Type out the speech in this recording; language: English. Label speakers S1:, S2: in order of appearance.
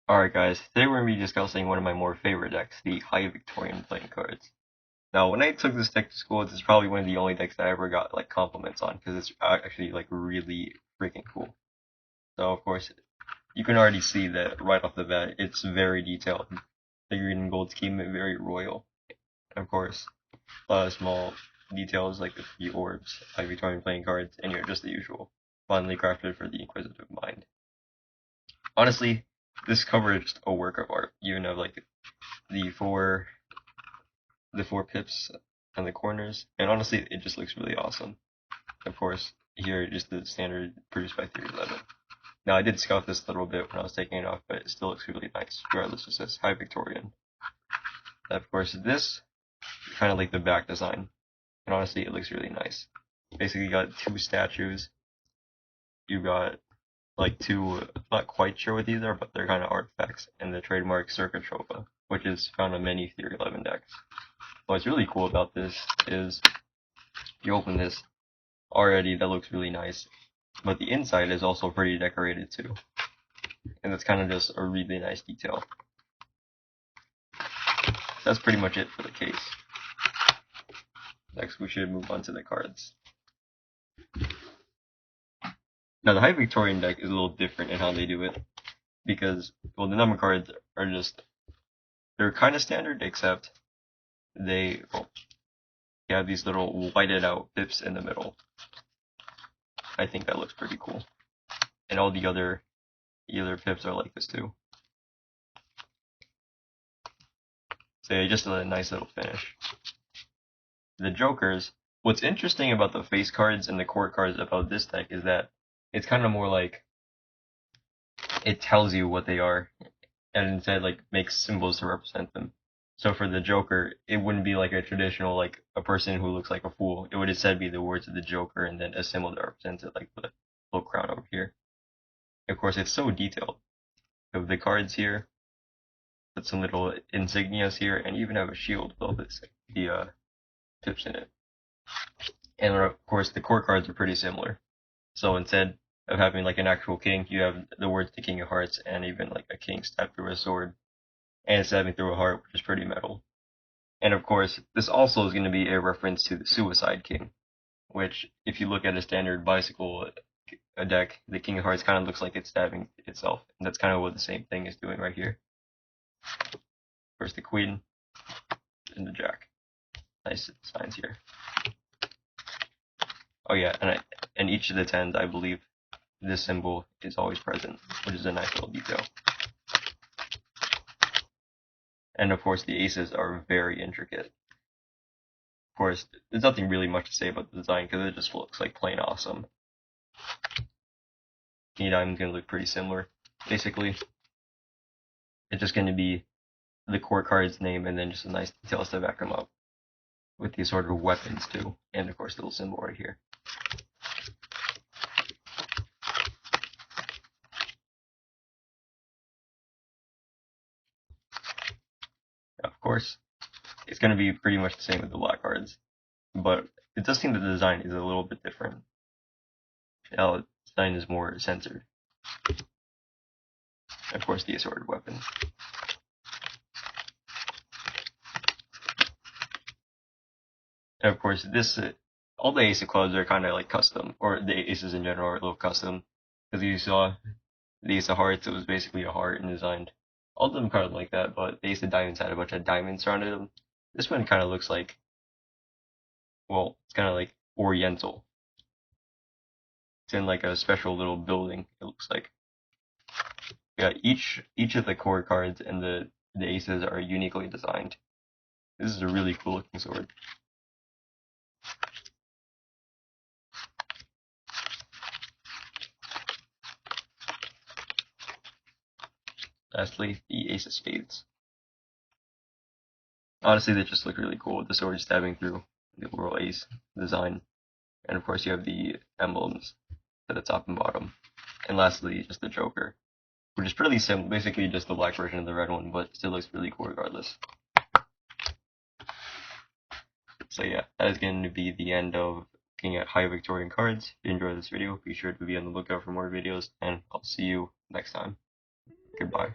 S1: Alright guys, today we're going to be discussing one of my more favorite decks, the High Victorian playing cards. Now, when I took this deck to school, this is probably one of the only decks that I ever got like compliments on, because it's actually like really freaking cool. So of course, you can already see that right off the bat, it's very detailed. The green and gold scheme is very royal. And of course, a lot of small details like the three orbs, High Victorian playing cards, and just the usual. Finely crafted for the Inquisitive mind. Honestly, this cover is just a work of art. You have like the four pips on the corners, and honestly, it just looks really awesome. Of course, here just the standard produced by 311. Now, I did scuff this a little bit when I was taking it off, but it still looks really nice. Regardless, it says High Victorian. And of course, this is kind of like the back design, and honestly, it looks really nice. Basically, you got two statues. You got like two, I'm not quite sure what these are, but they're kind of artifacts, and the trademark Circa Trova, which is found on many 311 decks. What's really cool about this is you open this already, that looks really nice, but the inside is also pretty decorated too, and that's kind of just a really nice detail. That's pretty much it for the case. Next, we should move on to the cards. Now, the High Victorian deck is a little different in how they do it, because, well, the number cards are just, they're kind of standard, except they have these little whited out pips in the middle. I think that looks pretty cool. And all the other pips are like this too. So yeah, just a nice little finish. The Jokers, what's interesting about the face cards and the court cards about this deck is that it's kind of more like it tells you what they are, and instead like makes symbols to represent them. So for the Joker, it wouldn't be like a traditional, like a person who looks like a fool. It would instead be the words of the Joker and then a symbol that represents it, like the little crown over here. Of course, it's so detailed. You have the cards here, put some little insignias here, and even have a shield with all the tips in it. And of course, the court cards are pretty similar. So instead of having like an actual king, you have the words the King of Hearts and even like a king stabbed through a sword and stabbing through a heart, which is pretty metal. And of course, this also is going to be a reference to the Suicide King, which, if you look at a standard bicycle deck, the King of Hearts kind of looks like it's stabbing itself, and that's kind of what the same thing is doing right here. First the Queen, and the Jack. Nice signs here. Oh yeah, and each of the tens, I believe, this symbol is always present, which is a nice little detail. And of course, the aces are very intricate. Of course, there's nothing really much to say about the design because it just looks like plain awesome. King Diamond's going to look pretty similar. Basically, it's just going to be the court card's name and then just a nice details to back them up with these sort of weapons too, and of course the little symbol right here. Of course, it's going to be pretty much the same with the black cards, but it does seem that the design is a little bit different. The design is more censored. Of course, the assorted weapons. And of course, all the ace of clubs are kind of like custom, or the aces in general are a little custom, because you saw the ace of hearts, it was basically a heart and designed. All of them kind of like that, but the ace of diamonds had a bunch of diamonds surrounded them. This one kind of looks like, well, it's kind of like oriental. It's in like a special little building, it looks like. Yeah, each of the core cards and the aces are uniquely designed. This is a really cool looking sword. Lastly, the ace of spades. Honestly, they just look really cool with the sword stabbing through the little ace design. And of course, you have the emblems at the top and bottom. And lastly, just the Joker, which is pretty simple, basically just the black version of the red one, but still looks really cool regardless. So yeah, that is going to be the end of looking at High Victorian cards. If you enjoyed this video, be sure to be on the lookout for more videos, and I'll see you next time. Goodbye.